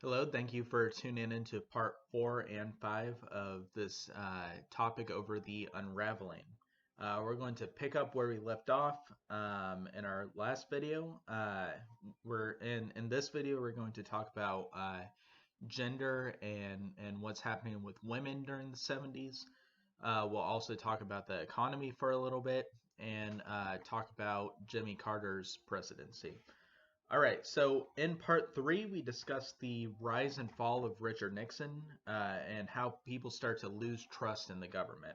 Hello, thank you for tuning in to part 4 and 5 of this topic over the unraveling. We're going to pick up where we left off in our last video. We're in this video we're going to talk about gender and what's happening with women during the 70s. We'll also talk about the economy for a little bit and talk about Jimmy Carter's presidency. All right, so in part 3, we discussed the rise and fall of Richard Nixon and how people start to lose trust in the government.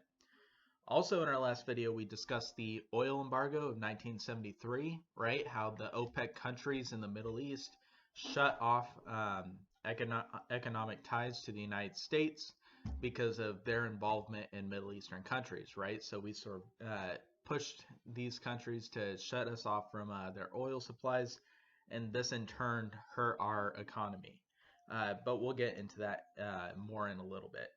Also, in our last video, we discussed the oil embargo of 1973, right? How the OPEC countries in the Middle East shut off economic ties to the United States because of their involvement in Middle Eastern countries, right? So we sort of pushed these countries to shut us off from their oil supplies, and this in turn hurt our economy. But we'll get into that more in a little bit.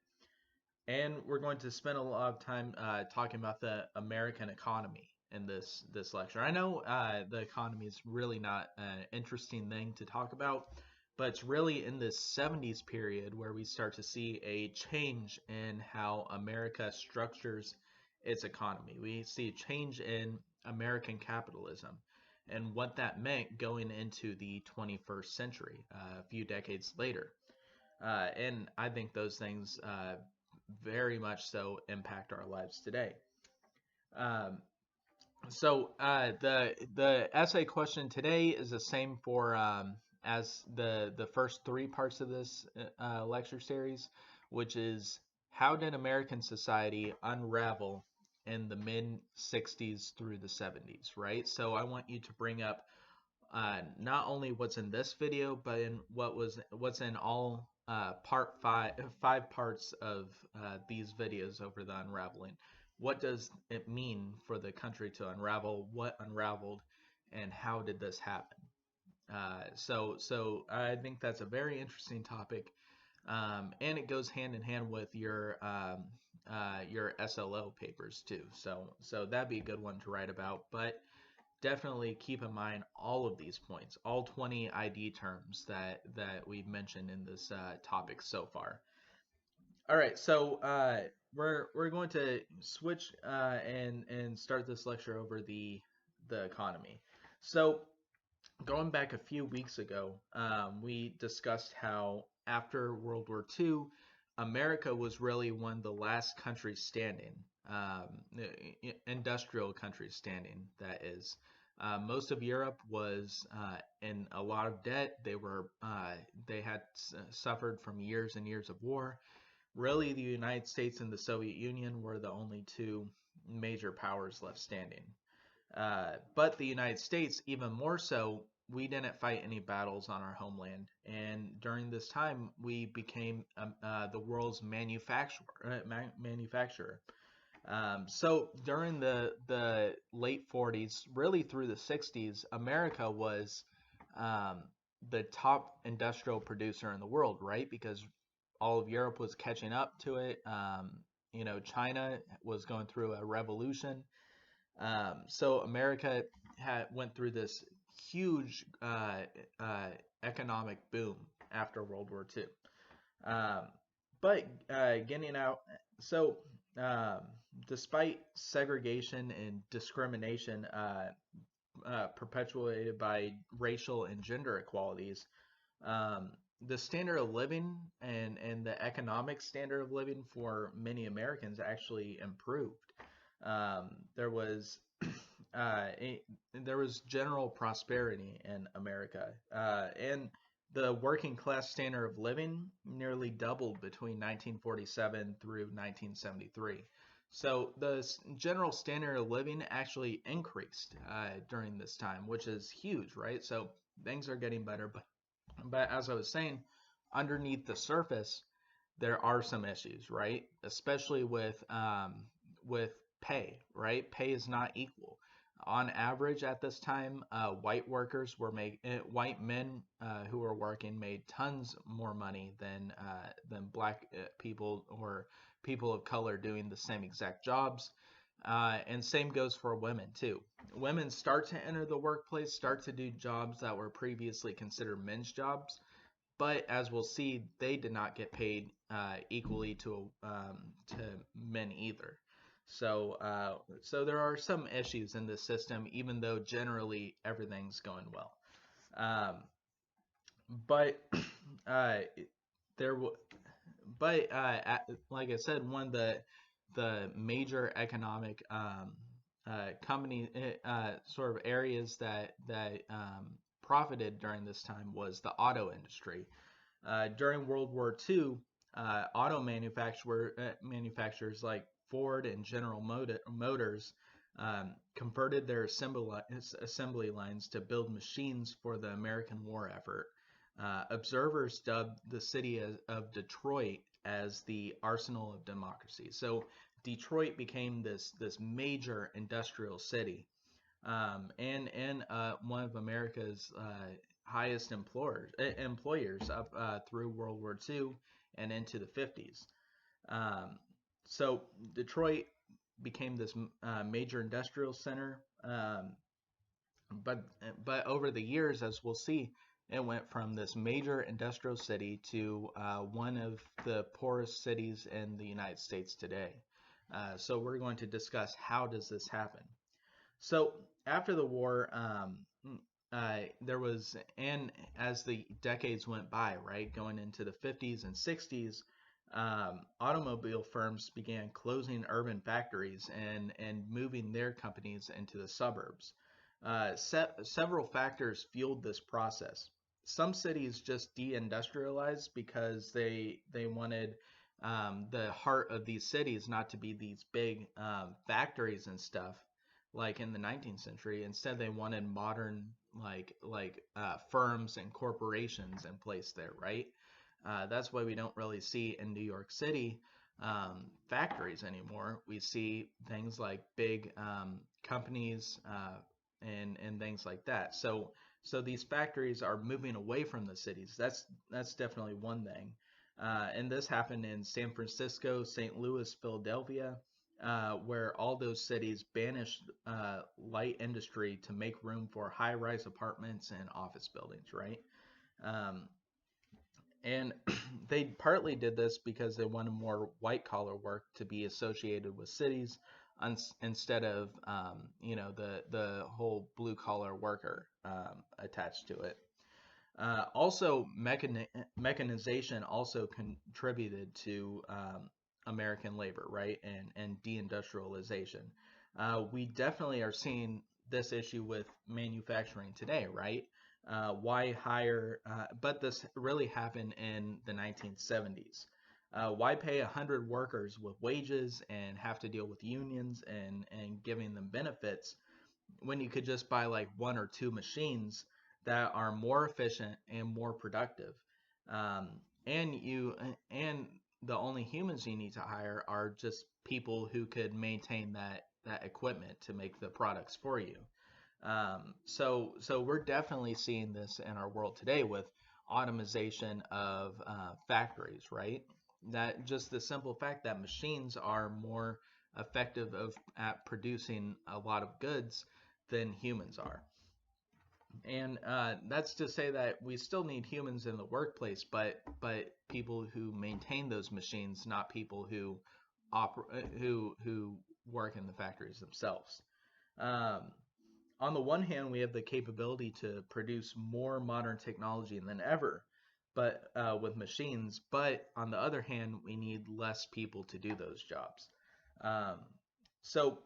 And we're going to spend a lot of time talking about the American economy in this lecture. I know the economy is really not an interesting thing to talk about, but it's really in this 70s period where we start to see a change in how America structures its economy. We see a change in American capitalism and what that meant going into the 21st century, a few decades later. And I think those things very much so impact our lives today. Um, so the essay question today is the same for as the first three parts of this lecture series, which is how did American society unravel in the mid 60s through the 70s, right? So I want you to bring up not only what's in this video, but in what's in all part five parts of these videos over the unraveling. What does it mean for the country to unravel? What unraveled, and how did this happen? So I think that's a very interesting topic, and it goes hand in hand with your SLO papers too. So that'd be a good one to write about, but definitely keep in mind all of these points, all 20 ID terms that we've mentioned in this topic so far. All right, so we're going to switch and start this lecture over the economy. So going back a few weeks ago, we discussed how after World War II, America was really one of the last countries standing, industrial countries standing, that is. Most of Europe was in a lot of debt. They had suffered from years and years of war. Really, the United States and the Soviet Union were the only two major powers left standing. But the United States, even more so, we didn't fight any battles on our homeland. And during this time, we became the world's manufacturer. So during the late 40s, really through the 60s, America was um, the top industrial producer in the world, right? Because all of Europe was catching up to it. China was going through a revolution. So America went through this huge economic boom after World War II. Um, but getting out, so um, despite segregation and discrimination perpetuated by racial and gender equalities, um, the standard of living and the economic standard of living for many Americans actually improved. Um, there was uh, a, there was general prosperity in America, and the working class standard of living nearly doubled between 1947 through 1973. So the general standard of living actually increased during this time, which is huge, right? So things are getting better, but as I was saying, underneath the surface, there are some issues, right? Especially with pay, right? Pay is not equal. On average, at this time, white men who were working made tons more money than black people or people of color doing the same exact jobs. And same goes for women too. Women start to enter the workplace, start to do jobs that were previously considered men's jobs, But as we'll see, they did not get paid equally to men either. So there are some issues in this system, even though generally everything's going well. Um, but uh, there, like I said, one of the major economic company sort of areas that profited during this time was the auto industry. During World War II, auto manufacturers like Ford and General Motors converted their assembly lines to build machines for the American war effort. Observers dubbed the city of Detroit as the arsenal of democracy. So Detroit became this major industrial city, and one of America's highest employers up through World War II and into the 50s. Um, so Detroit became this major industrial center, but but over the years, as we'll see, it went from this major industrial city to one of the poorest cities in the United States today. So we're going to discuss how does this happen. So after the war, there was, and as the decades went by, right, going into the 50s and 60s, automobile firms began closing urban factories and moving their companies into the suburbs. Several factors fueled this process. Some cities just deindustrialized because they wanted the heart of these cities not to be these big factories and stuff like in the 19th century. Instead, they wanted modern firms and corporations in place there, right? That's why we don't really see in New York City factories anymore. We see things like big companies and things like that. So these factories are moving away from the cities. That's definitely one thing. And this happened in San Francisco, St. Louis, Philadelphia, where all those cities banished light industry to make room for high-rise apartments and office buildings, right? Um, and they partly did this because they wanted more white-collar work to be associated with cities instead of, the whole blue-collar worker attached to it. Also, mechanization also contributed to American labor, right, and deindustrialization. We definitely are seeing this issue with manufacturing today, right? Why hire? But this really happened in the 1970s. Why pay 100 workers with wages and have to deal with unions and giving them benefits when you could just buy like one or two machines that are more efficient and more productive? Um, and the only humans you need to hire are just people who could maintain that equipment to make the products for you. So we're definitely seeing this in our world today with automation of factories, right? That just the simple fact that machines are more effective at producing a lot of goods than humans are. And that's to say that we still need humans in the workplace, but people who maintain those machines, not people who work in the factories themselves. Um, on the one hand, we have the capability to produce more modern technology than ever, but with machines. But on the other hand, we need less people to do those jobs. Um, so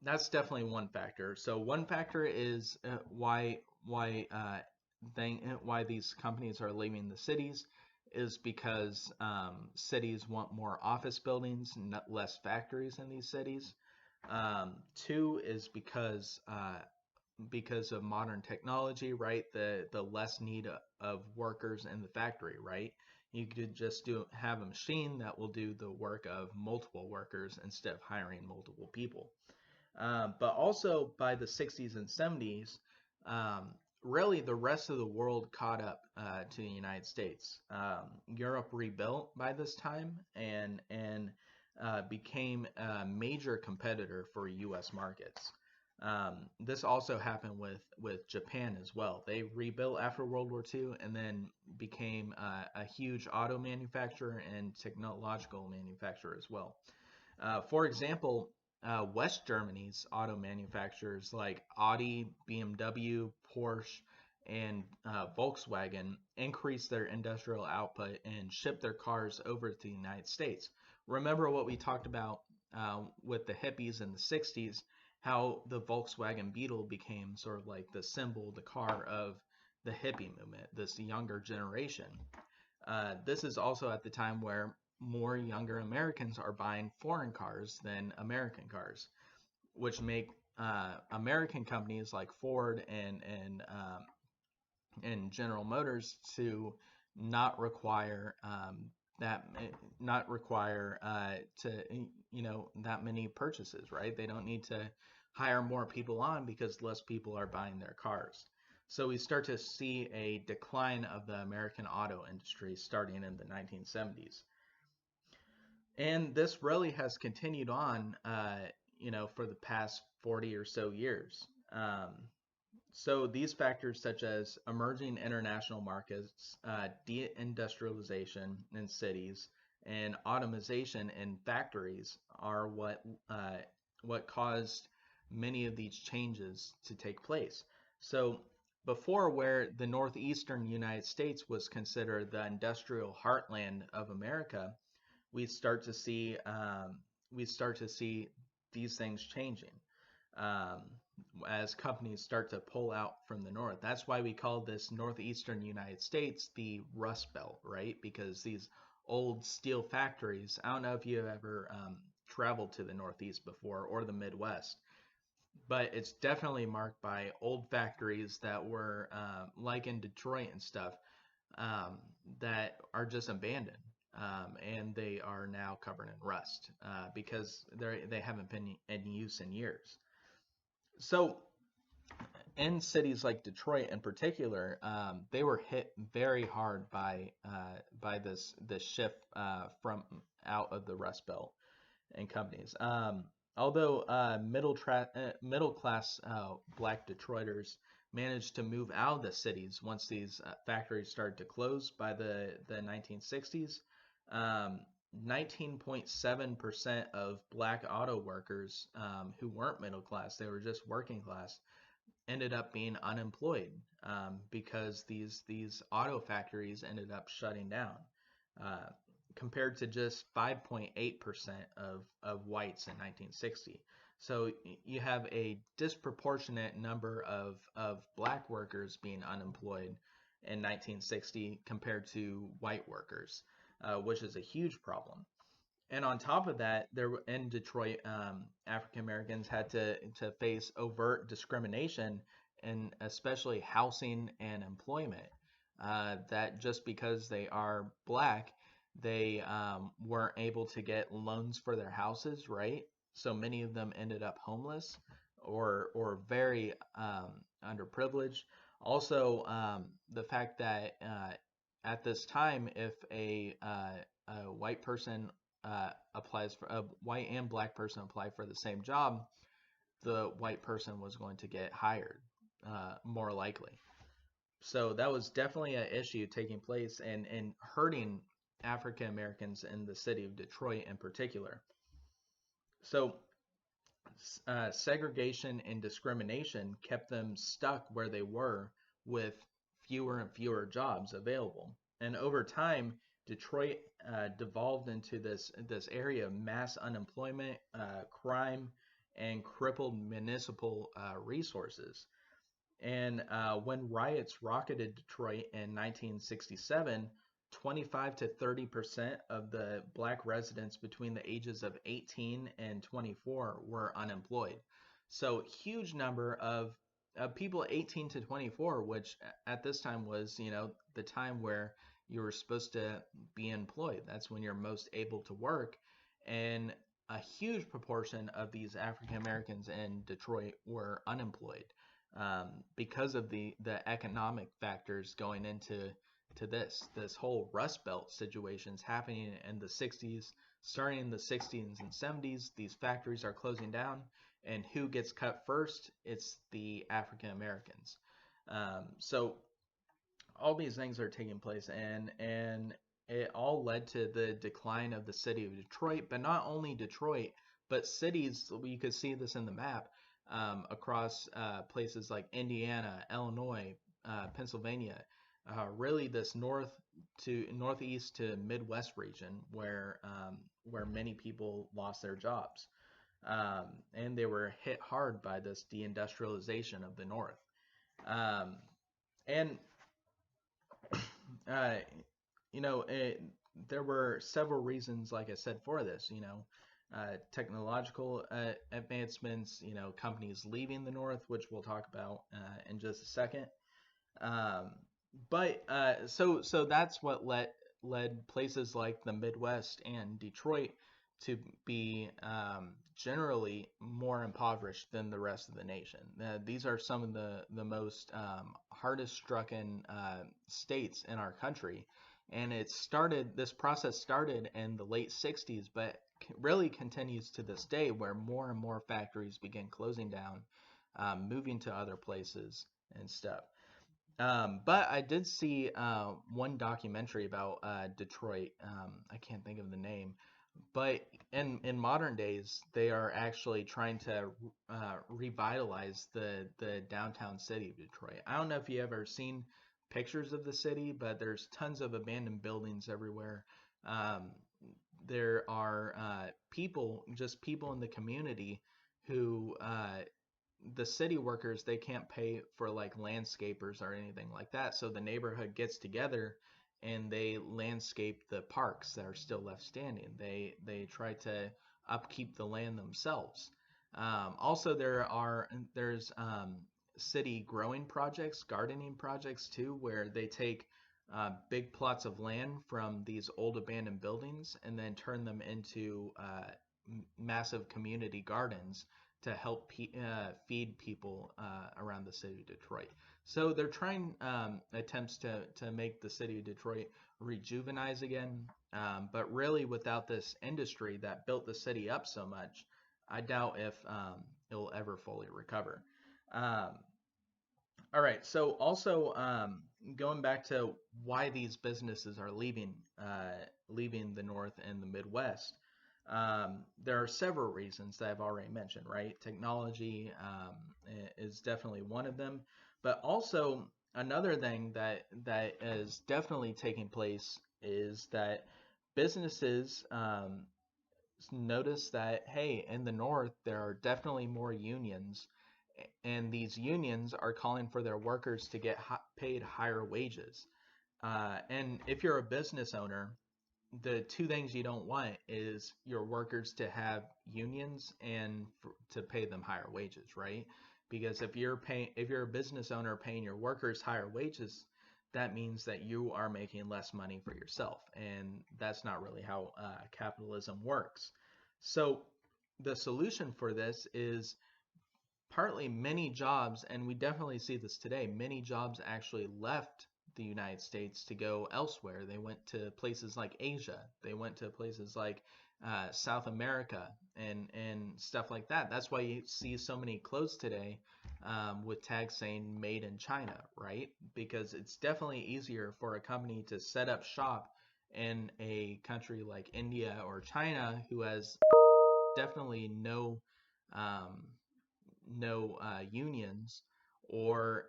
that's definitely one factor. So one factor is why these companies are leaving the cities is because cities want more office buildings, not less factories in these cities. Two is because of modern technology, right? The less need of workers in the factory, right? You could just have a machine that will do the work of multiple workers instead of hiring multiple people. But also by the 60s and 70s, um, really the rest of the world caught up to the United States. Europe rebuilt by this time and became a major competitor for U.S. markets. This also happened with Japan as well. They rebuilt after World War II and then became a huge auto manufacturer and technological manufacturer as well. For example, West Germany's auto manufacturers like Audi, BMW, Porsche, and Volkswagen increased their industrial output and shipped their cars over to the United States. Remember what we talked about with the hippies in the 60s, how the Volkswagen Beetle became sort of like the symbol, the car of the hippie movement, this younger generation. This is also at the time where more younger Americans are buying foreign cars than American cars, which make American companies like Ford and General Motors to not require that not require to that many purchases, right? They don't need to hire more people on because less people are buying their cars. So we start to see a decline of the American auto industry starting in the 1970s. And this really has continued on, for the past 40 or so years. So these factors, such as emerging international markets, deindustrialization in cities, and automation in factories, are what caused many of these changes to take place. So before, where the northeastern United States was considered the industrial heartland of America, we start to see these things changing um, as companies start to pull out from the north. That's why we call this northeastern United States the Rust Belt, right? Because these old steel factories. I don't know if you've ever traveled to the Northeast before or the Midwest, but it's definitely marked by old factories that were like in Detroit and stuff um, that are just abandoned. And they are now covered in rust because they haven't been in use in years. So in cities like Detroit in particular, they were hit very hard by this shift from out of the Rust Belt and companies. Although middle class Black Detroiters managed to move out of the cities once these factories started to close by the 1960s. 19.7% of Black auto workers who weren't middle class, they were just working class, ended up being unemployed because these auto factories ended up shutting down, uh, compared to just 5.8% of whites in 1960. So you have a disproportionate number of black workers being unemployed in 1960 compared to white workers, which is a huge problem. And on top of that, there in Detroit, African Americans had to face overt discrimination in especially housing and employment. That just because they are black, they weren't able to get loans for their houses, right? So many of them ended up homeless or very underprivileged. Also, the fact that at this time, if a white person applies for a white and black person apply for the same job, the white person was going to get hired more likely. So that was definitely an issue taking place and hurting African Americans in the city of Detroit in particular. So segregation and discrimination kept them stuck where they were with fewer and fewer jobs available. And over time, Detroit devolved into this area of mass unemployment, crime, and crippled municipal resources. And when riots rocketed Detroit in 1967, 25 to 30% of the black residents between the ages of 18 and 24 were unemployed. So huge number of people 18 to 24, which at this time was, the time where you were supposed to be employed. That's when you're most able to work. And a huge proportion of these African Americans in Detroit were unemployed because of the economic factors going into this whole Rust Belt situations happening in the 60s, starting in the 60s and 70s. These factories are closing down, And who gets cut first? It's the African Americans. So all these things are taking place, and it all led to the decline of the city of Detroit. But not only Detroit, but cities. You could see this in the map across places like Indiana, Illinois, Pennsylvania. Really, this northeast to Midwest region where many people lost their jobs, and they were hit hard by this deindustrialization of the North. Um, and uh, you know, there were several reasons, like I said, for this. Technological advancements. Companies leaving the North, which we'll talk about in just a second. Um, but that's what led places like the Midwest and Detroit to be generally more impoverished than the rest of the nation. These are some of the most hardest stricken states in our country, and this process started in the late 60s, but really continues to this day, where more and more factories begin closing down, moving to other places and stuff. But I did see one documentary about Detroit. I can't think of the name, but in modern days, they are actually trying to revitalize the downtown city of Detroit. I don't know if you ever seen pictures of the city, but there's tons of abandoned buildings everywhere. Um, there are just people in the community who the city workers, they can't pay for like landscapers or anything like that, so the neighborhood gets together and they landscape the parks that are still left standing. They try to upkeep the land themselves. Also, there's city growing projects, gardening projects too, where they take big plots of land from these old abandoned buildings and then turn them into massive community gardens to help feed people around the city of Detroit. So they're trying attempts to make the city of Detroit rejuvenize again, but really without this industry that built the city up so much, I doubt if it'll ever fully recover. Um, all right, so also going back to why these businesses are leaving the North and the Midwest, there are several reasons that I've already mentioned, right? Technology is definitely one of them, but also another thing that is definitely taking place is that businesses notice that, hey, in the North there are definitely more unions, and these unions are calling for their workers to get paid higher wages. And if you're a business owner, the two things you don't want is your workers to have unions and to pay them higher wages, right? Because if you're a business owner paying your workers higher wages, that means that you are making less money for yourself, and that's not really how capitalism works. So the solution for this is partly many jobs, and we definitely see this today, many jobs actually left the United States to go elsewhere. They went to places like Asia. They went to places like South America and stuff like that. That's why you see so many clothes today with tags saying "Made in China," right? Because it's definitely easier for a company to set up shop in a country like India or China, who has definitely um, no unions, or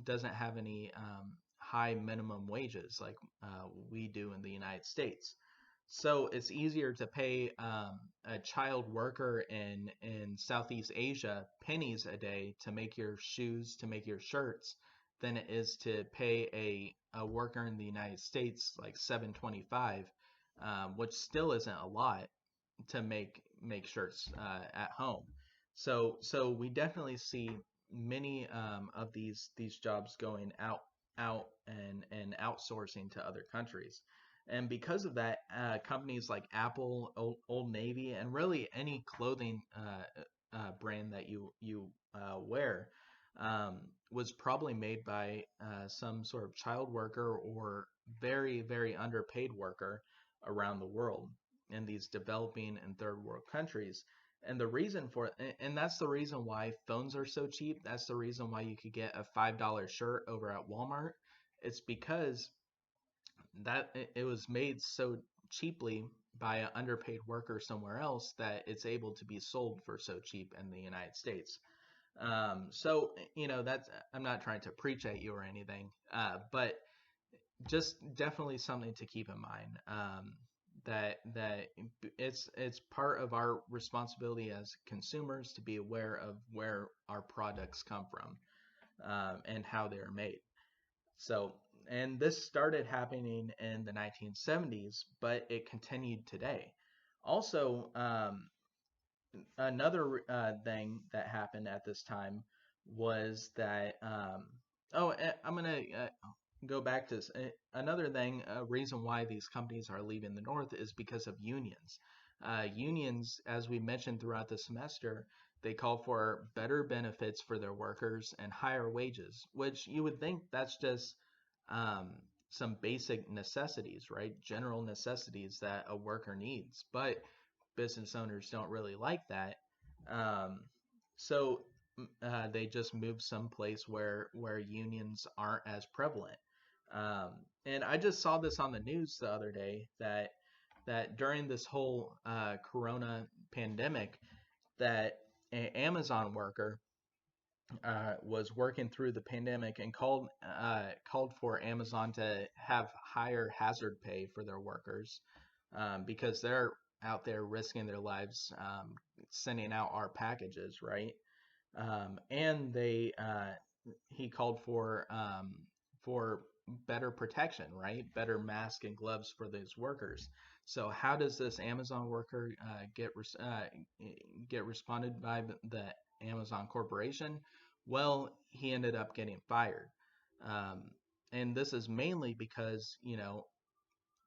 doesn't have any high minimum wages like we do in the United States. So it's easier to pay a child worker in Southeast Asia pennies a day to make your shoes, to make your shirts, than it is to pay a worker in the United States like 7.25, which still isn't a lot to make shirts at home. So we definitely see many of these jobs going out and outsourcing to other countries. And because of that, companies like Apple, Old Navy, and really any clothing brand that you wear was probably made by some sort of child worker or very, very underpaid worker around the world in these developing and third world countries. And the reason for it, and that's the reason why phones are so cheap. That's the reason why you could get a $5 shirt over at Walmart. It's because that it was made so cheaply by an underpaid worker somewhere else that it's able to be sold for so cheap in the United States. So that's, I'm not trying to preach at you or anything, but just definitely something to keep in mind. That it's part of our responsibility as consumers to be aware of where our products come from, and how they are made. So, and this started happening in the 1970s, but it continued today. Also, another thing that happened at this time was that I'm gonna go back to this. Another thing, a reason why these companies are leaving the North is because of unions. Unions, as we mentioned throughout the semester, they call for better benefits for their workers and higher wages, which you would think that's just um, some basic necessities, right? General necessities that a worker needs. But business owners don't really like that. Um, so they just move someplace where unions aren't as prevalent. Um, and I just saw this on the news the other day that during this whole Corona pandemic, that an Amazon worker was working through the pandemic and called for Amazon to have higher hazard pay for their workers, because they're out there risking their lives, sending out our packages, right? And he called for better protection, right? Better masks and gloves for those workers. So how does this Amazon worker get responded by the Amazon corporation? Well, he ended up getting fired. Um, and this is mainly because,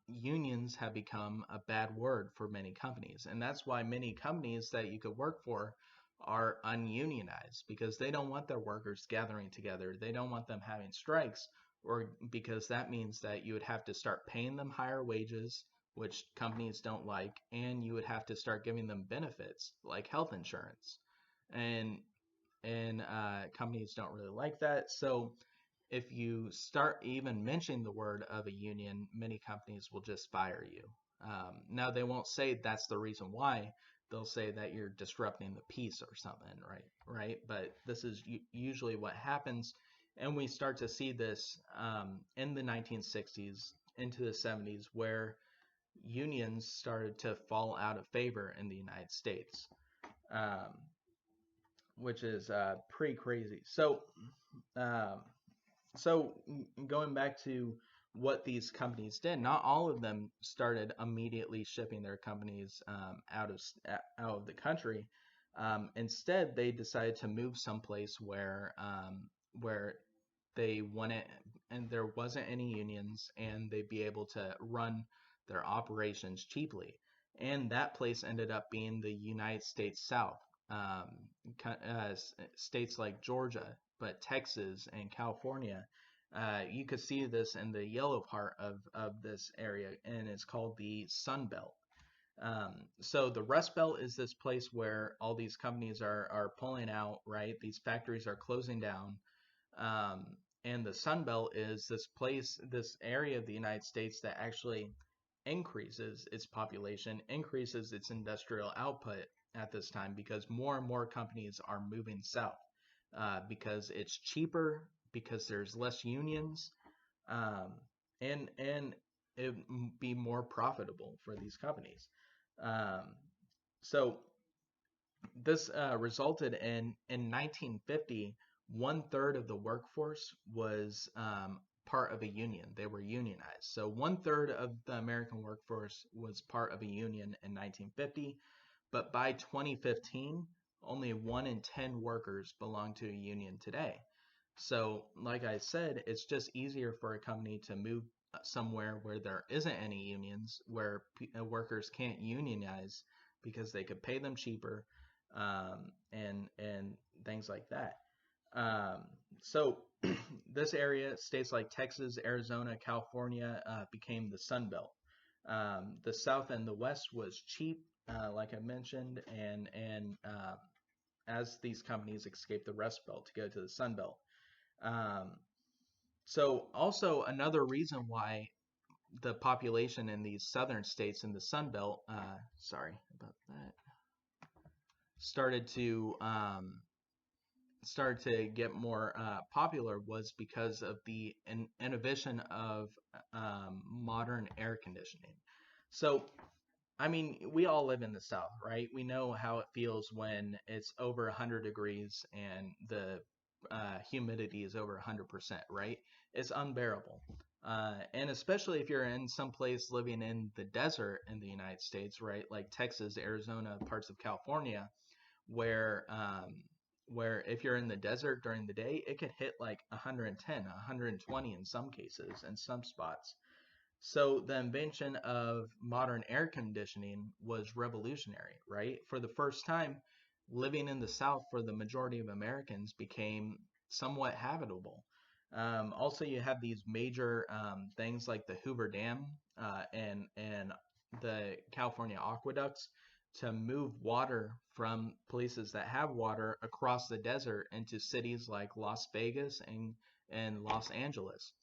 unions have become a bad word for many companies. And that's why many companies that you could work for are ununionized, because they don't want their workers gathering together. They don't want them having strikes, or because that means that you would have to start paying them higher wages, which companies don't like, and you would have to start giving them benefits like health insurance. And companies don't really like that. So if you start even mentioning the word of a union, many companies will just fire you. Now, they won't say that's the reason why. They'll say that you're disrupting the peace or something, right? Right. But this is usually what happens. And we start to see this in the 1960s into the 70s, where unions started to fall out of favor in the United States, um, which is pretty crazy. Um, so going back to what these companies did, not all of them started immediately shipping their companies out of the country. Instead, they decided to move someplace where they wanted, and there wasn't any unions, and they'd be able to run their operations cheaply. And that place ended up being the United States South, um, states like Georgia, but Texas and California. You could see this in the yellow part of this area, and it's called the Sun Belt. So the Rust Belt is this place where all these companies are pulling out, right? These factories are closing down. Um, and the Sun Belt is this place, this area of the United States that actually increases its population, increases its industrial output at this time, because more and more companies are moving south, because it's cheaper, because there's less unions, um, and it be more profitable for these companies. Um, so this resulted in 1950, 1/3 of the workforce was part of a union. They were unionized. So 1/3 of the American workforce was part of a union in 1950, but by 2015, only 1 in 10 workers belong to a union today. So, like I said, it's just easier for a company to move somewhere where there isn't any unions, where workers can't unionize because they could pay them cheaper, and things like that. Um, so, this area, states like Texas, Arizona, California, became the Sun Belt. The South and the West was cheap, like I mentioned, and as these companies escaped the Rust Belt to go to the Sun Belt. Um, so also another reason why the population in these southern states in the Sun Belt, sorry about that, started to get more popular was because of the innovation of modern air conditioning. So, I mean, we all live in the South, right? We know how it feels when it's over 100 degrees and the humidity is over 100%, right? It's unbearable. And especially if you're in some place living in the desert in the United States, right? Like Texas, Arizona, parts of California, where where if you're in the desert during the day, it could hit like 110, 120 in some cases, in some spots. So the invention of modern air conditioning was revolutionary, right? For the first time, living in the South for the majority of Americans became somewhat habitable. Also, you have these major things like the Hoover Dam and the California aqueducts to move water from places that have water across the desert into cities like Las Vegas and Los Angeles.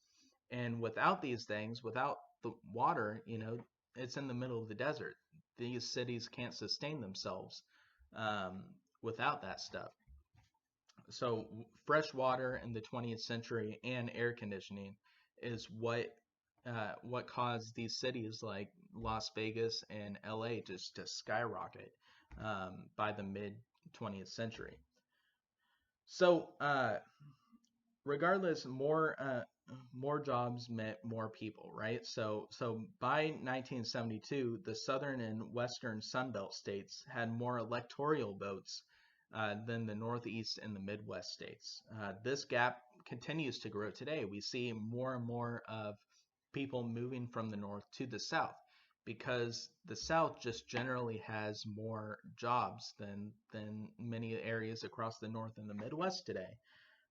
And without these things, without the water, it's in the middle of the desert. These cities can't sustain themselves um, without that stuff. So fresh water in the 20th century and air conditioning is what caused these cities like Las Vegas and LA just to skyrocket by the mid 20th century. So regardless, more jobs meant more people, right? So by 1972, the southern and western Sunbelt states had more electoral votes than the Northeast and the Midwest states. This gap continues to grow today. We see more and more of people moving from the North to the South because the South just generally has more jobs than many areas across the North and the Midwest today.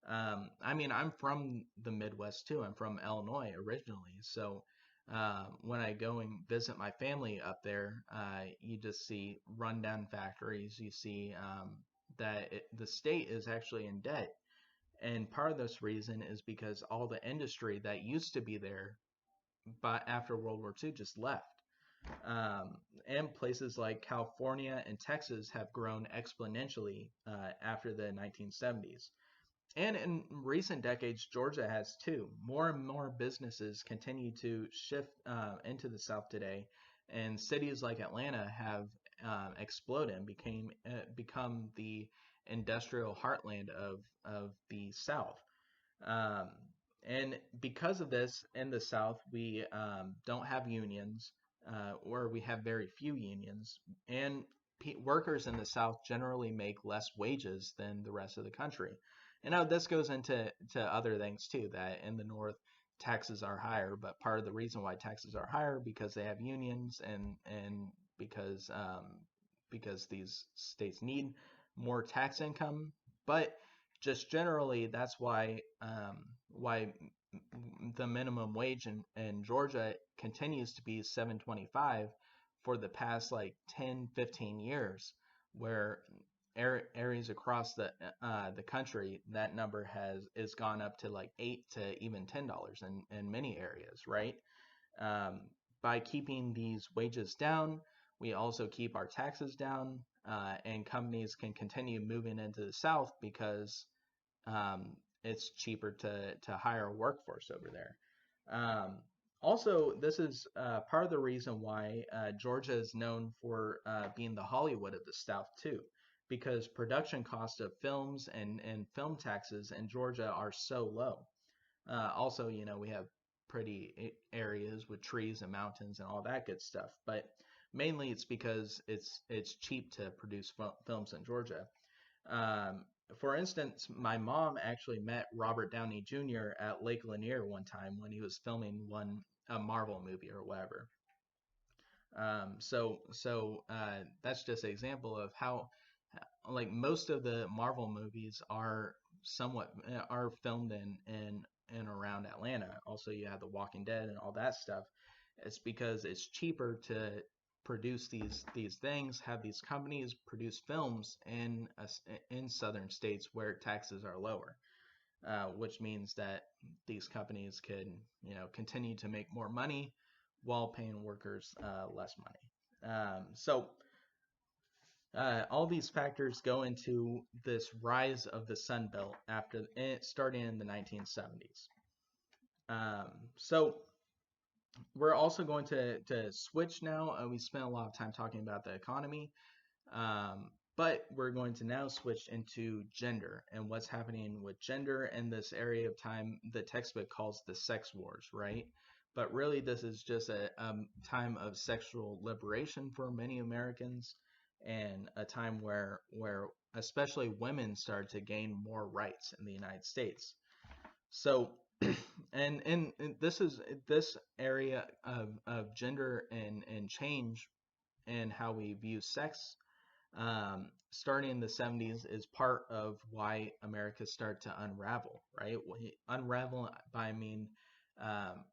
I mean, I'm from the Midwest too. I'm from Illinois originally. So when I go and visit my family up there, you just see rundown factories. You see the state is actually in debt. And part of this reason is because all the industry that used to be there but after World War II just left. And places like California and Texas have grown exponentially after the 1970s. And in recent decades, Georgia has too. More and more businesses continue to shift into the South today, and cities like Atlanta have exploded and become the industrial heartland of the South. Um, and because of this, in the South, we don't have unions, or we have very few unions, and workers in the South generally make less wages than the rest of the country. And now this goes into other things too, that in the North, taxes are higher, but part of the reason why taxes are higher because they have unions and because because these states need more tax income. But just generally, that's why the minimum wage in Georgia continues to be 7.25 for the past like 10, 15 years, where areas across the country that number has is gone up to like $8 to even $10 in many areas, right? Um, by keeping these wages down, we also keep our taxes down, and companies can continue moving into the South because um, it's cheaper to hire a workforce over there. Um, Also, this is part of the reason why Georgia is known for being the Hollywood of the South too, because production cost of films and film taxes in Georgia are so low. Also, we have pretty areas with trees and mountains and all that good stuff, but mainly it's because it's cheap to produce films in Georgia. Um, for instance, my mom actually met Robert Downey Jr. at Lake Lanier one time when he was filming a Marvel movie or whatever. That's just an example of how, like most of the Marvel movies are somewhat are filmed in and around Atlanta. Also, you have The Walking Dead and all that stuff. It's because it's cheaper to produce these things, have these companies produce films in southern states where taxes are lower, which means that these companies can, continue to make more money while paying workers less money. All these factors go into this rise of the Sun Belt after starting in the 1970s. So we're also going to switch now. We spent a lot of time talking about the economy, but we're going to now switch into gender and what's happening with gender in this area of time the textbook calls the sex wars, right? But really, this is just a time of sexual liberation for many Americans, and a time where especially women started to gain more rights in the United States. So, and this area of gender and change and how we view sex, starting in the 70s, is part of why America started to unravel, right? Unravel by I mean um,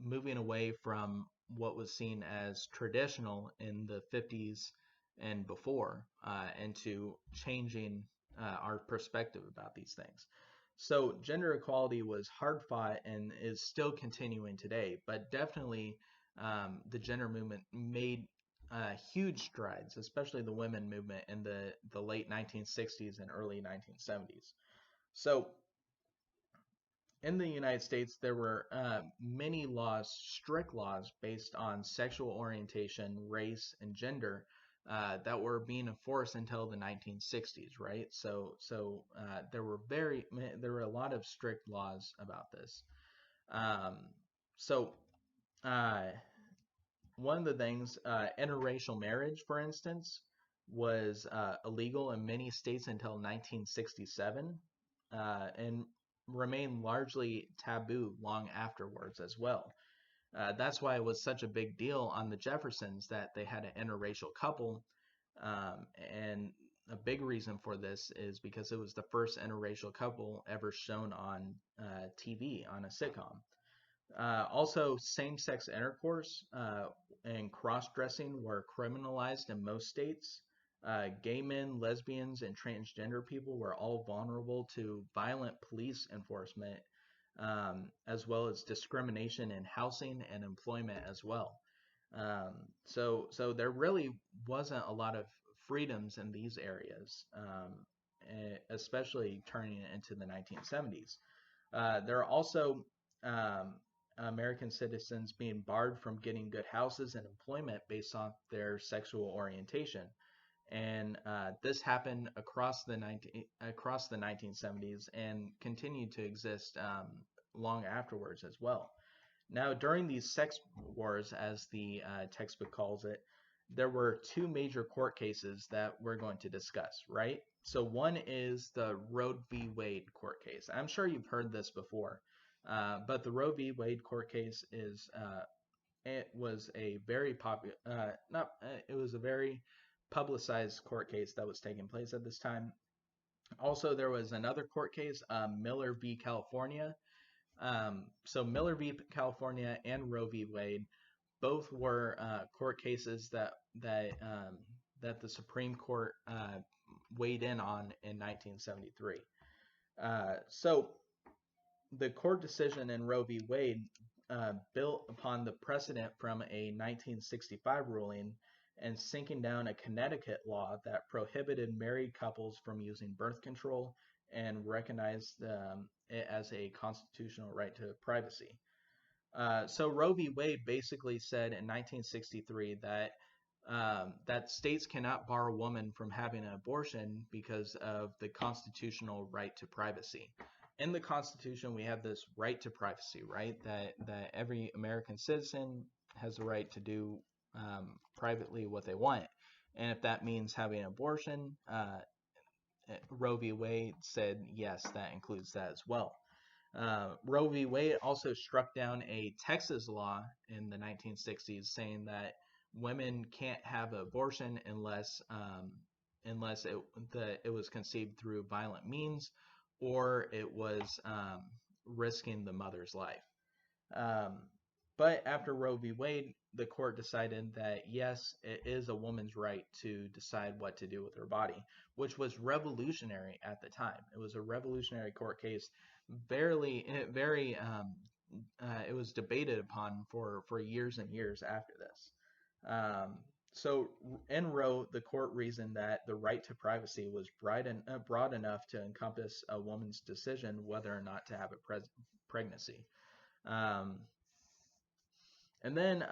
moving away from what was seen as traditional in the 50s and before, into changing our perspective about these things. So gender equality was hard fought and is still continuing today, but definitely the gender movement made huge strides, especially the women movement in the late 1960s and early 1970s. So in the United States, there were many laws, strict laws based on sexual orientation, race, and gender that were being enforced until the 1960s, right? So there were a lot of strict laws about this. Um, so uh, One of the things, interracial marriage, for instance, was illegal in many states until 1967, and remained largely taboo long afterwards as well. That's why it was such a big deal on the Jeffersons that they had an interracial couple. And a big reason for this is because it was the first interracial couple ever shown on TV on a sitcom. Also, same-sex intercourse and cross-dressing were criminalized in most states. Gay men, lesbians, and transgender people were all vulnerable to violent police enforcement, as well as discrimination in housing and employment as well. So there really wasn't a lot of freedoms in these areas, especially turning into the 1970s. There are also um, American citizens being barred from getting good houses and employment based on their sexual orientation, and this happened across the 1970s and continued to exist long afterwards as well. Now, during these sex wars, as the textbook calls it, there were two major court cases that we're going to discuss, right? So one is the Roe v. Wade court case. I'm sure you've heard this before, but the Roe v. Wade court case is it was a very popular, not it was a very publicized court case that was taking place at this time. Also, there was another court case, Miller v. California. So Miller v. California and Roe v. Wade both were court cases that the Supreme Court weighed in on in 1973. So the court decision in Roe v. Wade built upon the precedent from a 1965 ruling and sinking down a Connecticut law that prohibited married couples from using birth control and recognized it as a constitutional right to privacy. So Roe v. Wade basically said in 1963 that states cannot bar a woman from having an abortion because of the constitutional right to privacy. In the Constitution, we have this right to privacy, right? That every American citizen has the right to do privately what they want, and if that means having an abortion, Roe v. Wade said yes, that includes that as well. Roe v. Wade also struck down a Texas law in the 1960s saying that women can't have an abortion unless it was conceived through violent means or it was risking the mother's life. Um, But after Roe v. Wade, the court decided that yes, it is a woman's right to decide what to do with her body, which was revolutionary at the time. It was a revolutionary court case, very it was debated upon for years and years after this. Um, so in Roe, the court reasoned that the right to privacy was broad enough to encompass a woman's decision whether or not to have a pregnancy. Um, and then,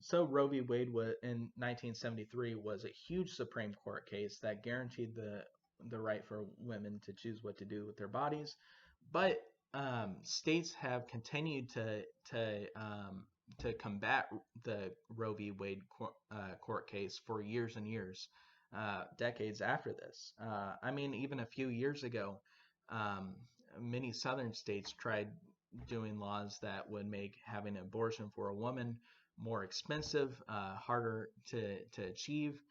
so Roe v. Wade in 1973 was a huge Supreme Court case that guaranteed the right for women to choose what to do with their bodies. But states have continued to combat the Roe v. Wade court case for years and years, decades after this. I mean, even a few years ago, um, many southern states tried doing laws that would make having an abortion for a woman more expensive, harder to achieve,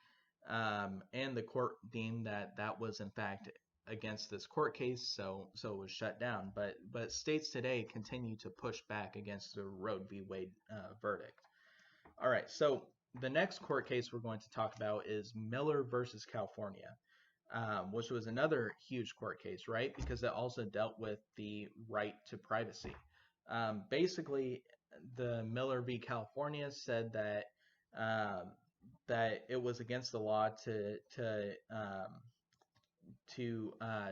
and the court deemed that that was in fact against this court case, so it was shut down. But states today continue to push back against the Roe v. Wade verdict. All right, so the next court case we're going to talk about is Miller versus California, which was another huge court case, right? Because it also dealt with the right to privacy. Basically, the Miller v. California said that that it was against the law to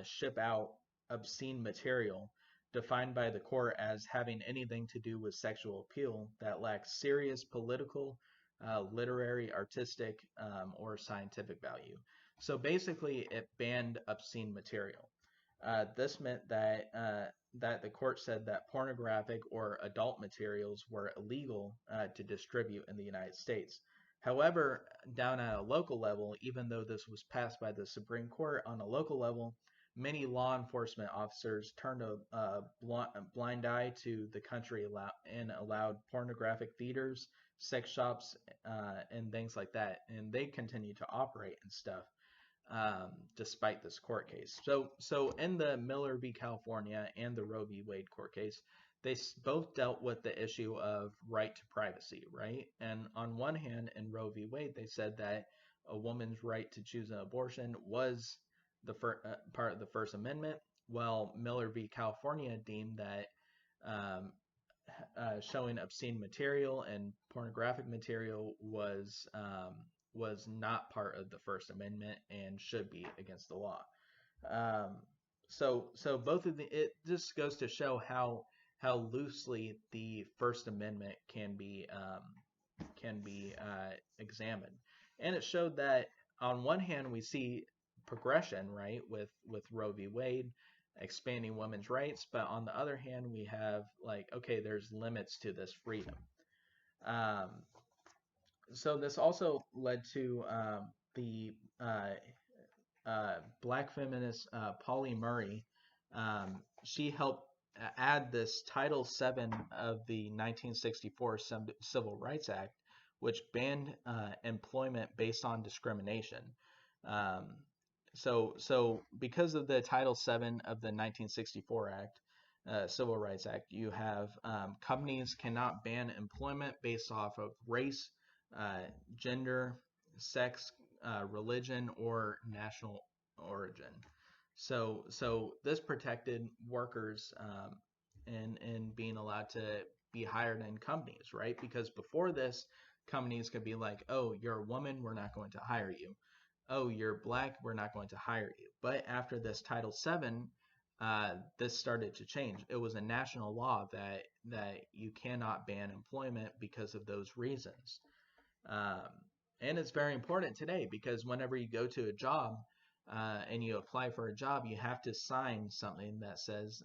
ship out obscene material defined by the court as having anything to do with sexual appeal that lacks serious political, literary, artistic, or scientific value. So basically, it banned obscene material. This meant that the court said that pornographic or adult materials were illegal to distribute in the United States. However, down at a local level, even though this was passed by the Supreme Court on a local level, many law enforcement officers turned a blind eye to the country and allowed pornographic theaters, sex shops, and things like that. And they continue to operate and stuff despite this court case. So in the Miller v. California and the Roe v. Wade court case, they both dealt with the issue of right to privacy, right? And on one hand, in Roe v. Wade, they said that a woman's right to choose an abortion was the part of the First Amendment, while Miller v. California deemed that showing obscene material and pornographic material was not part of the First Amendment and should be against the law. Um, so both of it just goes to show how loosely the First Amendment can be examined, and it showed that on one hand we see progression, right, with Roe v. Wade expanding women's rights, but on the other hand we have like, okay, there's limits to this freedom. Um, so this also led to the black feminist Polly Murray. She helped add this Title VII of the 1964 Civil Rights Act, which banned employment based on discrimination. Um, so because of the Title VII of the 1964 Act, Civil Rights Act, you have companies cannot ban employment based off of race, uh, gender, sex, religion, or national origin. So this protected workers in being allowed to be hired in companies, right? Because before this, companies could be like, oh, you're a woman, we're not going to hire you. Oh, you're black, we're not going to hire you. But after this Title VII, this started to change. It was a national law that you cannot ban employment because of those reasons. Um, and it's very important today because whenever you go to a job and you apply for a job, you have to sign something that says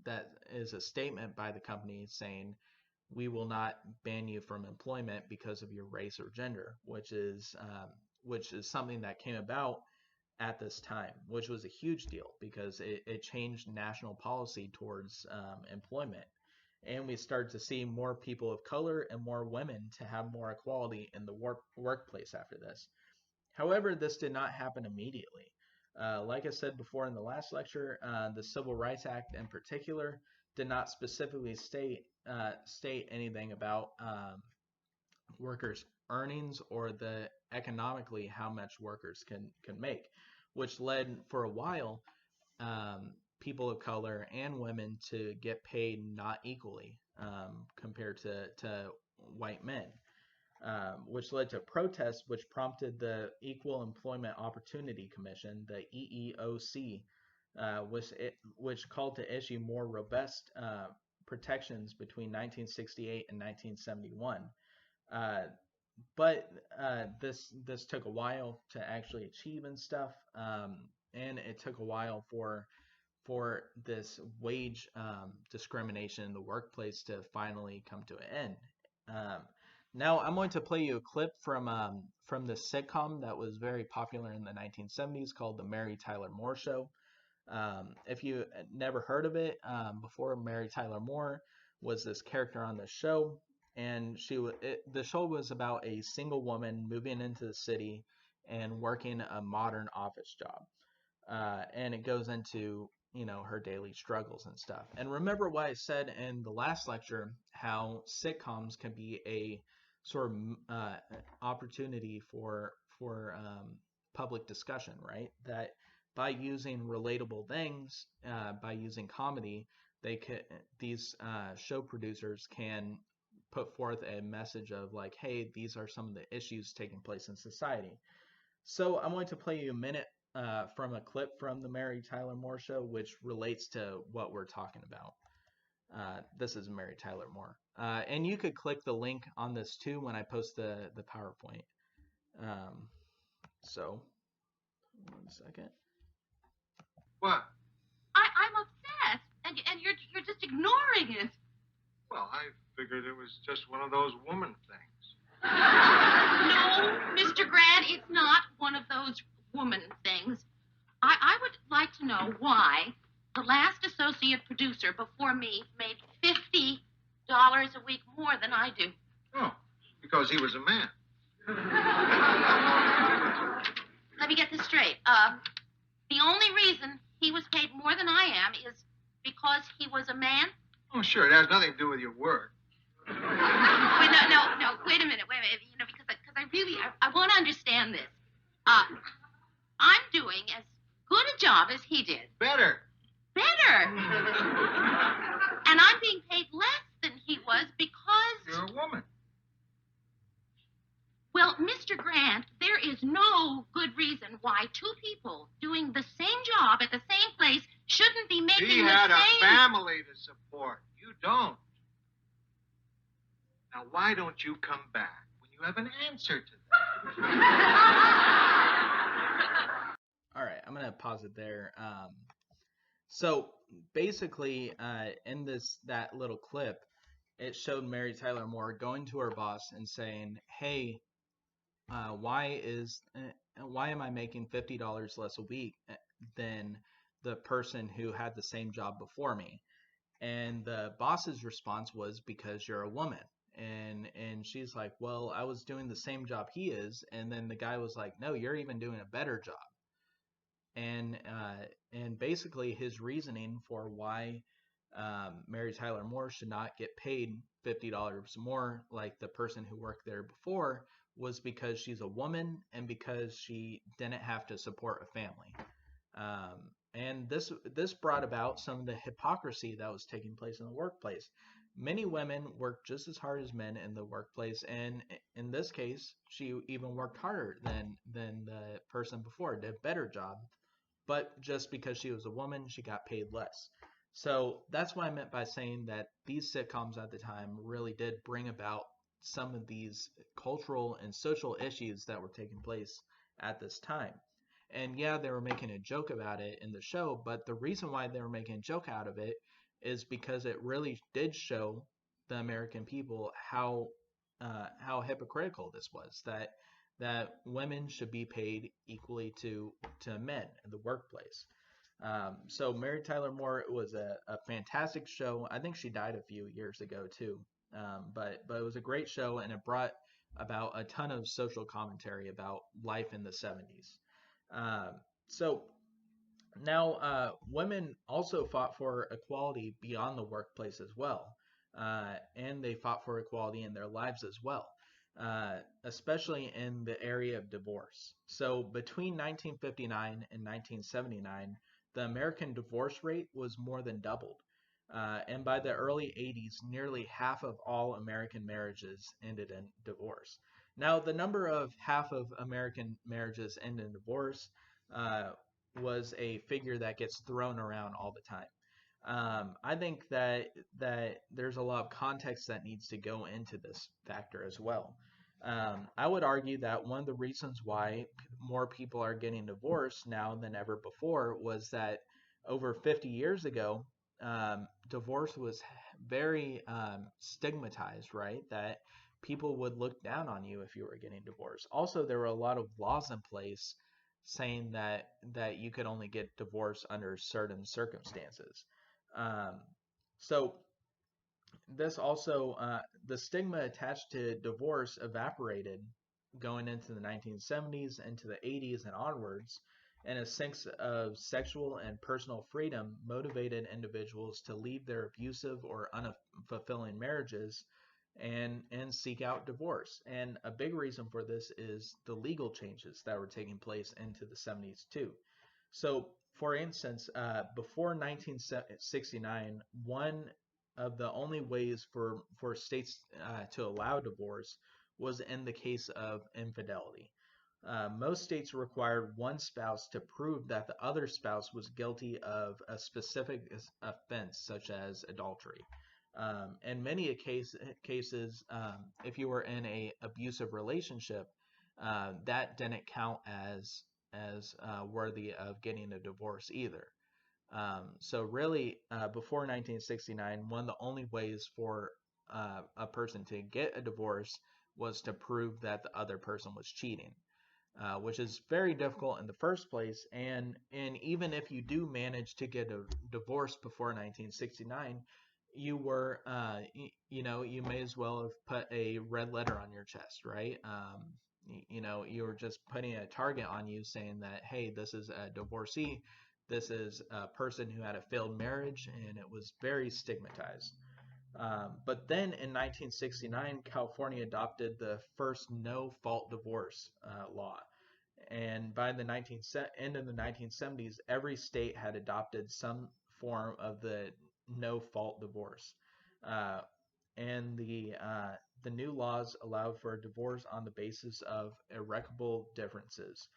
that is a statement by the company saying we will not ban you from employment because of your race or gender, which is something that came about at this time, which was a huge deal because it changed national policy towards employment. And we started to see more people of color and more women to have more equality in the workplace after this. However, this did not happen immediately. Like I said before in the last lecture, the Civil Rights Act in particular did not specifically state anything about workers' earnings or the economically how much workers can make, which led for a while people of color and women to get paid not equally compared to white men, which led to protests, which prompted the Equal Employment Opportunity Commission, the EEOC, which called to issue more robust protections between 1968 and 1971. Uh, but this took a while to actually achieve and stuff, and it took a while for this wage discrimination in the workplace to finally come to an end. Um, Now I'm going to play you a clip from the sitcom that was very popular in the 1970s called The Mary Tyler Moore Show. If you never heard of it before, Mary Tyler Moore was this character on the show, and the show was about a single woman moving into the city and working a modern office job. And it goes into her daily struggles and stuff. And remember what I said in the last lecture, how sitcoms can be a sort of opportunity for public discussion, right? That by using relatable things, by using comedy, these show producers can put forth a message of like, hey, these are some of the issues taking place in society. So I'm going to play you a minute from a clip from the Mary Tyler Moore Show, which relates to what we're talking about. This is Mary Tyler Moore. And you could click the link on this too when I post the PowerPoint. So, 1 second. What? I'm upset, and you're just ignoring it. Well, I figured it was just one of those woman things. No, Mr. Grant, it's not one of those woman things. I would like to know why the last associate producer before me made $50 a week more than I do. Oh, because he was a man. Let me get this straight. The only reason he was paid more than I am is because he was a man? Oh, sure. It has nothing to do with your work. Wait, no. Wait a minute. Because I really want to understand this. I'm doing as good a job as he did. Better. And I'm being paid less than he was because... You're a woman. Well, Mr. Grant, there is no good reason why two people doing the same job at the same place shouldn't be making the same... He had a family to support. You don't. Now, why don't you come back when you have an answer to that? All right, I'm going to pause it there. So basically, in that little clip, it showed Mary Tyler Moore going to her boss and saying, "Hey, why am I making $50 less a week than the person who had the same job before me?" And the boss's response was, "Because you're a woman." And she's like, "Well, I was doing the same job he is." And then the guy was like, "No, you're even doing a better job." And basically his reasoning for why Mary Tyler Moore should not get paid $50 more like the person who worked there before was because she's a woman and because she didn't have to support a family. And this brought about some of the hypocrisy that was taking place in the workplace. Many women work just as hard as men in the workplace, and in this case, she even worked harder than the person before, did a better job. But just because she was a woman, she got paid less. So that's what I meant by saying that these sitcoms at the time really did bring about some of these cultural and social issues that were taking place at this time. And yeah, they were making a joke about it in the show, but the reason why they were making a joke out of it is because it really did show the American people how hypocritical this was, that women should be paid equally to men in the workplace. So Mary Tyler Moore was a fantastic show. I think she died a few years ago too. But it was a great show, and it brought about a ton of social commentary about life in the 70s. So Now, women also fought for equality beyond the workplace as well, and they fought for equality in their lives as well, especially in the area of divorce. So, between 1959 and 1979, the American divorce rate was more than doubled. And by the early 80s, nearly half of all American marriages ended in divorce. Now, the number of half of American marriages end in divorce uh, was a figure that gets thrown around all the time. I think that there's a lot of context that needs to go into this factor as well. I would argue that one of the reasons why more people are getting divorced now than ever before was that over 50 years ago, divorce was very stigmatized, right? That people would look down on you if you were getting divorced. Also, there were a lot of laws in place saying that you could only get divorced under certain circumstances. Um, so this also the stigma attached to divorce evaporated going into the 1970s, into the 80s, and onwards, and a sense of sexual and personal freedom motivated individuals to leave their abusive or unfulfilling marriages and seek out divorce. And a big reason for this is the legal changes that were taking place into the 70s too. So, for instance, before 1969, one of the only ways for states to allow divorce was in the case of infidelity. Most states required one spouse to prove that the other spouse was guilty of a specific offense, such as adultery. In many cases, if you were in a abusive relationship, that didn't count as worthy of getting a divorce either. So really, before 1969, one of the only ways for a person to get a divorce was to prove that the other person was cheating, which is very difficult in the first place. And even if you do manage to get a divorce before 1969, you were you may as well have put a red letter on your chest, right? You were just putting a target on you saying that, hey, this is a divorcee, this is a person who had a failed marriage, and it was very stigmatized. But then in 1969, California adopted the first no fault divorce law. And by the end of the 1970s, every state had adopted some form of the no fault divorce. Uh, and the new laws allowed for divorce on the basis of irreparable differences,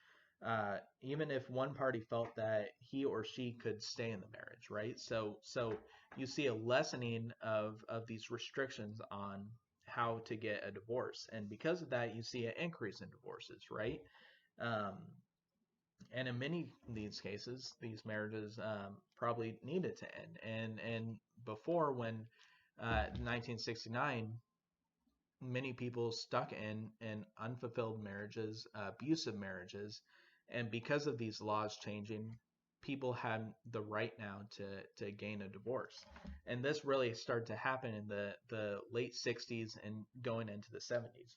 even if one party felt that he or she could stay in the marriage, right? So you see a lessening of these restrictions on how to get a divorce, and because of that, you see an increase in divorces, right? Um, and in many of these cases, these marriages probably needed to end. And before, when 1969, many people stuck in unfulfilled marriages, abusive marriages, and because of these laws changing, people had the right now to gain a divorce. And this really started to happen in the late 60s and going into the 70s.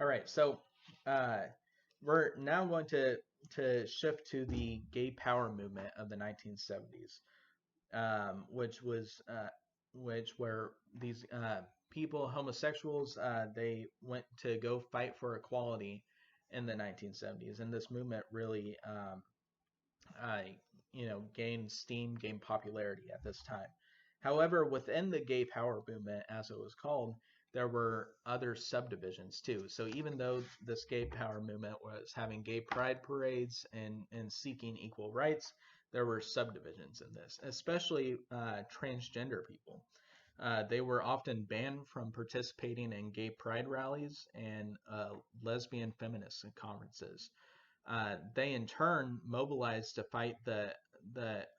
All right, so uh, we're now going to shift to the gay power movement of the 1970s, which was which where these people, homosexuals, they went to go fight for equality in the 1970s, and this movement really uh, gained steam, gained popularity at this time. However, within the gay power movement, as it was called, there were other subdivisions too. So even though this gay power movement was having gay pride parades and seeking equal rights, there were subdivisions in this, especially transgender people. They were often banned from participating in gay pride rallies and lesbian feminist conferences. They in turn mobilized to fight the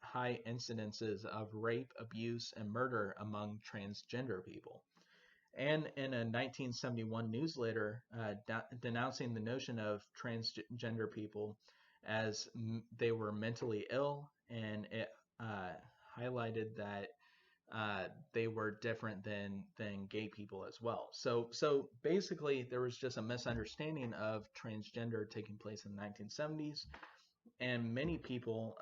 high incidences of rape, abuse, and murder among transgender people. And in a 1971 newsletter denouncing the notion of transgender people as they were mentally ill, and it uh, highlighted that they were different than gay people as well. So basically, there was just a misunderstanding of transgender taking place in the 1970s, and many people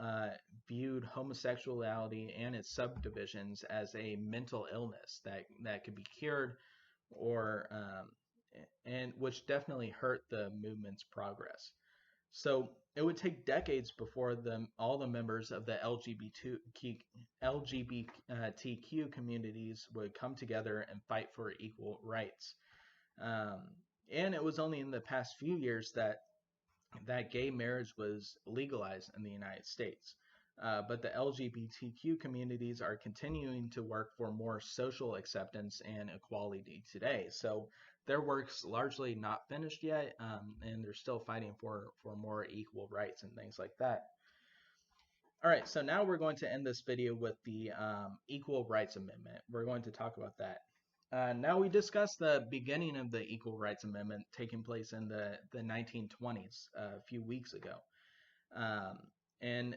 viewed homosexuality and its subdivisions as a mental illness that could be cured, or and which definitely hurt the movement's progress. So it would take decades before all the members of the LGBTQ communities would come together and fight for equal rights. Um, and it was only in the past few years that gay marriage was legalized in the United States. But the LGBTQ communities are continuing to work for more social acceptance and equality today. So their work's largely not finished yet, and they're still fighting for more equal rights and things like that. All right, so now we're going to end this video with the Equal Rights Amendment. We're going to talk about that. Now we discussed the beginning of the Equal Rights Amendment taking place in the 1920s a few weeks ago. Um, and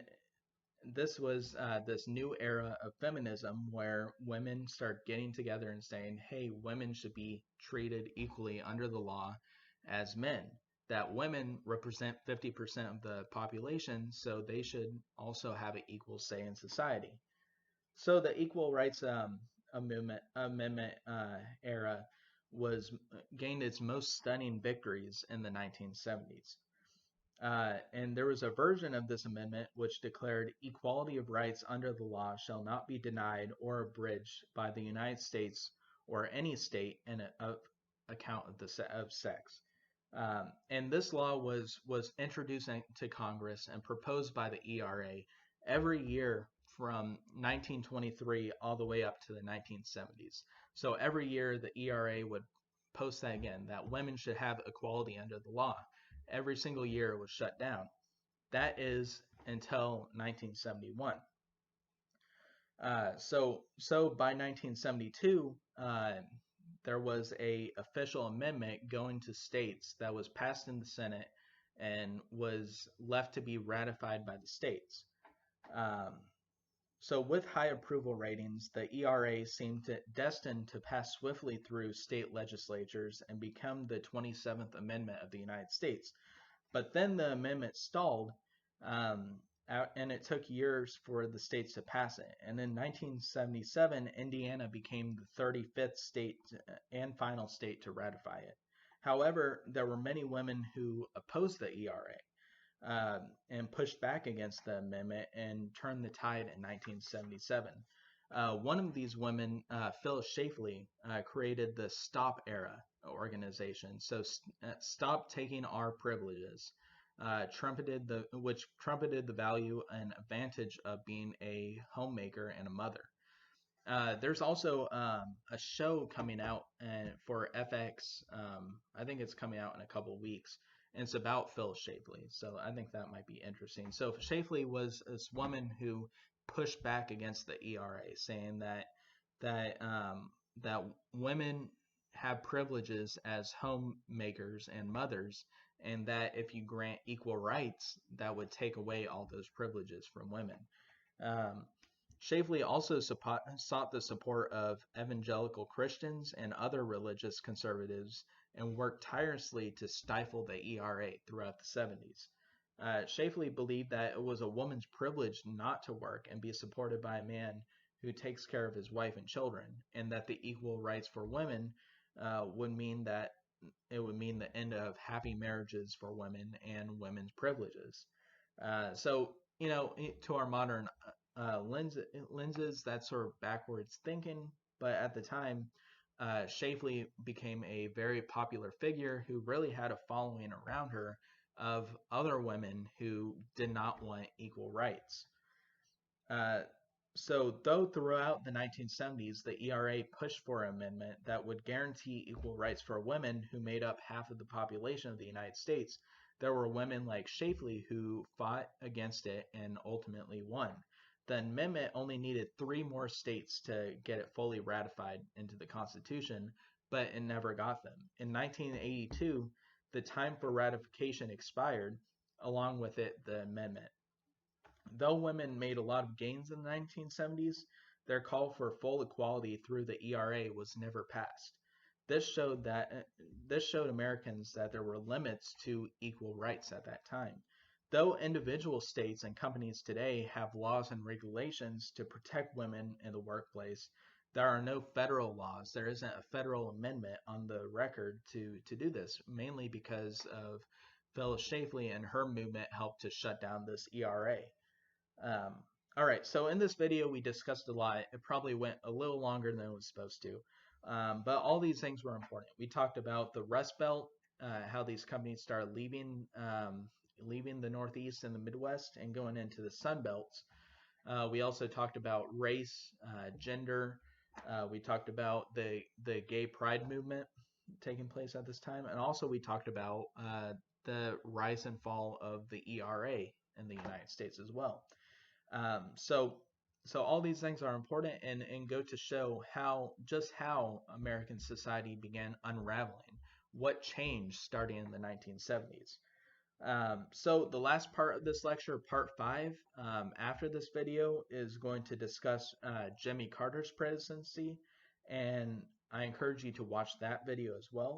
this was this new era of feminism where women start getting together and saying, hey, women should be treated equally under the law as men. That women represent 50% of the population, so they should also have an equal say in society. So the Equal Rights Amendment era was gained its most stunning victories in the 1970s. And there was a version of this amendment which declared equality of rights under the law shall not be denied or abridged by the United States or any state in account of sex. And this law was introduced to Congress and proposed by the ERA every year from 1923 all the way up to the 1970s. So every year the ERA would post that again, that women should have equality under the law. Every single year it was shut down. That is until 1971. So by 1972, there was a official amendment going to states that was passed in the Senate and was left to be ratified by the states. So with high approval ratings, the ERA seemed destined to pass swiftly through state legislatures and become the 27th Amendment of the United States. But then the amendment stalled, and it took years for the states to pass it. And in 1977, Indiana became the 35th state and final state to ratify it. However, there were many women who opposed the ERA and pushed back against the amendment and turned the tide in 1977. One of these women, Phyllis Schlafly, created the Stop Era organization. So Stop Taking Our Privileges, which trumpeted the value and advantage of being a homemaker and a mother. There's also a show coming out for FX. I think it's coming out in a couple of weeks, and it's about Phyllis Schlafly. So I think that might be interesting. So Schlafly was this woman who pushed back against the ERA, saying that women have privileges as homemakers and mothers, and that if you grant equal rights, that would take away all those privileges from women. Schlafly also sought the support of evangelical Christians and other religious conservatives and worked tirelessly to stifle the ERA throughout the 70s. Schlafly believed that it was a woman's privilege not to work and be supported by a man who takes care of his wife and children, and that the equal rights for women would mean that it would mean the end of happy marriages for women and women's privileges. So, to our modern lenses, that's sort of backwards thinking, but at the time, Schlafly became a very popular figure who really had a following around her of other women who did not want equal rights. So though throughout the 1970s, the ERA pushed for an amendment that would guarantee equal rights for women who made up half of the population of the United States, there were women like Schlafly who fought against it and ultimately won. The amendment only needed 3 more states to get it fully ratified into the Constitution, but it never got them. In 1982, the time for ratification expired, along with it the amendment. Though women made a lot of gains in the 1970s, their call for full equality through the ERA was never passed. This showed Americans that there were limits to equal rights at that time. Though individual states and companies today have laws and regulations to protect women in the workplace, there are no federal laws. There isn't a federal amendment on the record to do this, mainly because of Phyllis Schlafly and her movement helped to shut down this ERA. Um, all right, so in this video, we discussed a lot. It probably went a little longer than it was supposed to, but all these things were important. We talked about the Rust Belt, how these companies started leaving the Northeast and the Midwest and going into the Sun Belts. We also talked about race, gender. We talked about the gay pride movement taking place at this time, and also we talked about the rise and fall of the ERA in the United States as well. So all these things are important and go to show how American society began unraveling, what changed starting in the 1970s. So the last part of this lecture, part 5, after this video, is going to discuss Jimmy Carter's presidency, and I encourage you to watch that video as well.